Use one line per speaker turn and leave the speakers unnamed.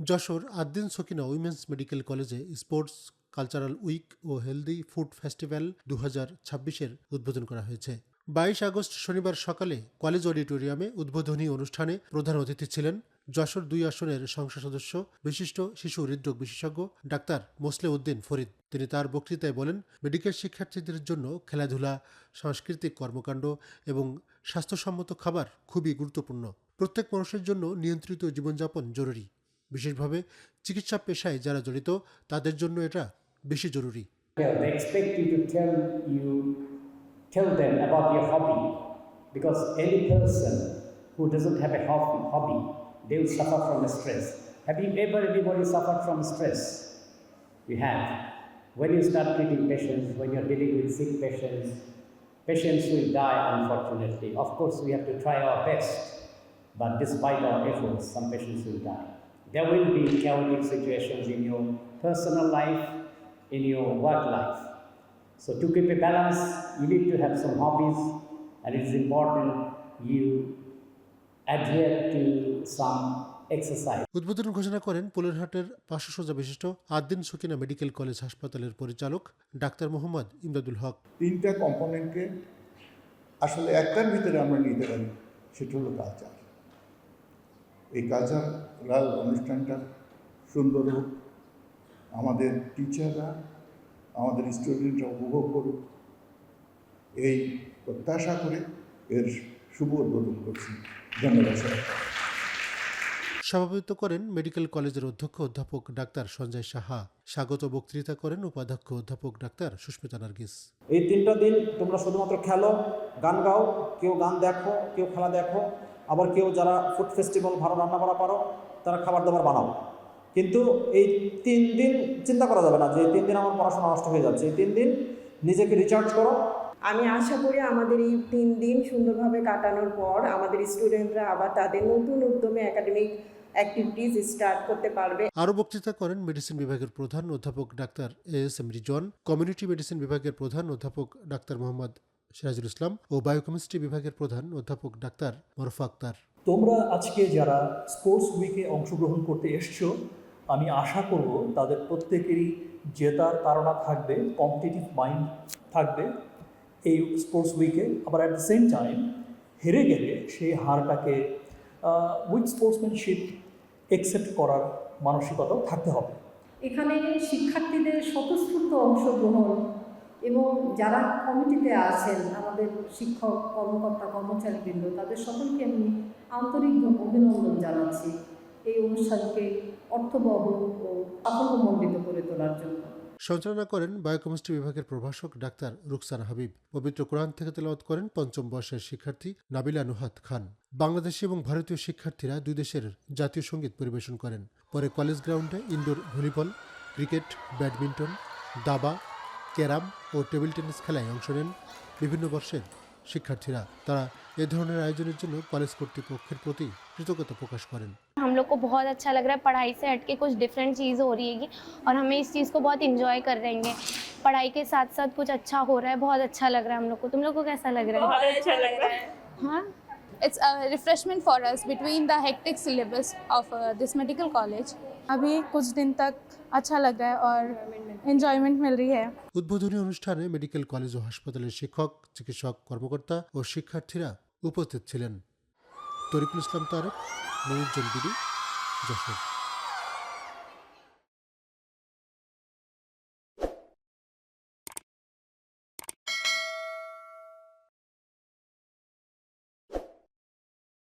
Jessore Ad-din Sakina women's medical কলেজে sports cultural week ও healthy food festival 2026-এর উদ্বোধন করা হয়েছে। 22 আগস্ট শনিবার সকালে কলেজ অডিটোরিয়ামে উদ্বোধনী অনুষ্ঠানে প্রধান অতিথি ছিলেন যশোর 2 আসনের সংসদ সদস্য বিশিষ্ট শিশু হৃদরোগ বিশেষজ্ঞ ডাক্তার মোসলে উদ্দিন ফরিদ। তিনি তার বক্তৃতায় বলেন, মেডিকেল শিক্ষার্থীদের জন্য খেলাধুলা, সাংস্কৃতিক কর্মকাণ্ড এবং স্বাস্থ্যসম্মত খাবার খুবই গুরুত্বপূর্ণ। প্রত্যেক মানুষের জন্য নিয়ন্ত্রিত জীবনযাপন জরুরি। বিশেষভাবে চিকিৎসা পেশায় যারা জড়িত তাদের জন্য এটা বেশি জরুরি।
They expect you to tell them about your hobby, because any person who doesn't have a hobby, they will suffer from stress. Have you ever anybody suffered from stress? You have. When you start treating patients, when you're dealing with sick patients, patients will die unfortunately. Of course, we have to try our best, but despite our efforts, some patients will die. There will be chaotic situations in your personal life, in your work life. So to keep a balance, you need to have some hobbies, and it is important you adhere to some exercise.
উদ্বোধন ঘোষণা করেন পোলেরহাটের 500 শয্যা বিশিষ্ট Ad-din Sakina medical college হাসপাতালের পরিচালক doctor Mohammad Imdadul হক।
3টা কম্পোনেন্টকে আসলে একটার ভিতরে আমরা নিতে পারি, সেটা হলো কালচার। এই কালচারাল অনুষ্ঠানটা সুন্দর হোক, আমাদের টিচাররা, আমাদের স্টুডেন্টরা উপভোগ করুক, এই প্রত্যাশা করে এর শুভ উদ্বোধন করছি। ধন্যবাদ স্যার।
সভাপতিত্ব করেন মেডিকেল কলেজের অধ্যক্ষ অধ্যাপক ডাক্তার সঞ্জয় সাহা। স্বাগত বক্তৃতা করেন উপাধ্যক্ষ অধ্যাপক ডাক্তার সুস্মিতা নার্গিস।
এই 3টা দিন তোমরা শুধুমাত্র খেলো, গান গাও, কেউ গান দেখো, কেউ খেলা দেখো, আবার কেউ যারা ফুড ফেস্টিভ্যাল ভালো রান্না করা পারো তারা খাবার দাবার বানাও। কিন্তু এই 3 দিন চিন্তা করা যাবে না যে এই 3 দিন আমার পড়াশোনা নষ্ট হয়ে যাচ্ছে। এই 3 দিন নিজেকে রিচার্জ করো।
আমি আশা করি আমাদের এই 3 দিন সুন্দরভাবে কাটানোর পর আমাদের স্টুডেন্টরা আবার তাদের নতুন উদ্যমে একাডেমিক অ্যাক্টিভিটিস স্টার্ট করতে পারবে।
আরও বক্তৃতা করেন মেডিসিন বিভাগের প্রধান অধ্যাপক doctor ASM reason, community medicine বিভাগের প্রধান অধ্যাপক ডাক্তার মোহাম্মদ সিরাজুল ইসলাম ও বায়োকেমিস্ট্রি বিভাগের প্রধান অধ্যাপক ডাক্তার মারুফা আক্তার।
তোমরা আজকে যারা স্পোর্টস উইকে অংশগ্রহণ করতে এসছো, আমি আশা করব তাদের প্রত্যেকেরই জেতার তাড়না থাকবে, কম্পিটিটিভ মাইন্ড থাকবে এই স্পোর্টস উইকে। আবার অ্যাট দ্য সেম টাইম হেরে গেলে সেই হারটাকে উইথ স্পোর্টসম্যানশিপ অ্যাকসেপ্ট করার মানসিকতাও থাকতে হবে।
এখানে শিক্ষার্থীদের স্বতঃস্ফূর্ত অংশগ্রহণ এবং যারা কমিটিতে আছেন, আমাদের শিক্ষক, কর্মকর্তা, কর্মচারীবৃন্দ, তাদের সকলকে আমি আন্তরিক অভিনন্দন জানাচ্ছি এই অনুষ্ঠানকে অর্থবহ ও সাফল্যমণ্ডিত করে তোলার জন্য।
সঞ্চালনা করেন বায়োকেমিস্ট্রি বিভাগের প্রভাষক ডাক্তার রুকসানা হাবিব। পবিত্র কোরআন থেকে তেলাওয়াত করেন ৫ম বর্ষের শিক্ষার্থী নাবিলা নুহাত খান। বাংলাদেশি এবং ভারতীয় শিক্ষার্থীরা 2 দেশের জাতীয় সঙ্গীত পরিবেশন করেন। পরে কলেজ গ্রাউন্ডে ইনডোর ভলিবল, ক্রিকেট, ব্যাডমিন্টন, দাবা, ক্যারাম ও টেবিল টেনিস খেলায় অংশ নেন বিভিন্ন বর্ষের শিক্ষার্থীরা। তারা এ ধরনের আয়োজনের জন্য কলেজ কর্তৃপক্ষের প্রতি কৃতজ্ঞতা প্রকাশ করেন।
हम लोग को बहुत अच्छा लग रहा है, पढ़ाई से हट के कुछ डिफरेंट चीज़ हो रही है और हमें इस चीज़ को बहुत इंजॉय कर रहे हैं। पढ़ाई के साथ साथ कुछ अच्छा हो रहा है, बहुत अच्छा लग रहा है हम लोग को। तुम लोग को कैसा लग रहा है?
बहुत अच्छा लग रहा है।
हाँ,
It's a refreshment for us between the hectic syllabus of this medical college.
अभी कुछ दिन तक अच्छा लग रहा है और एंजॉयमेंट मिल रही है।
উদ্বোধনী অনুষ্ঠানে মেডিকেল কলেজ ও হাসপাতালের শিক্ষক, চিকিৎসক, কর্মকর্তা ও শিক্ষার্থীরা উপস্থিত ছিলেন। Tariqul Islam Tarek, news Gen BD, Jessore.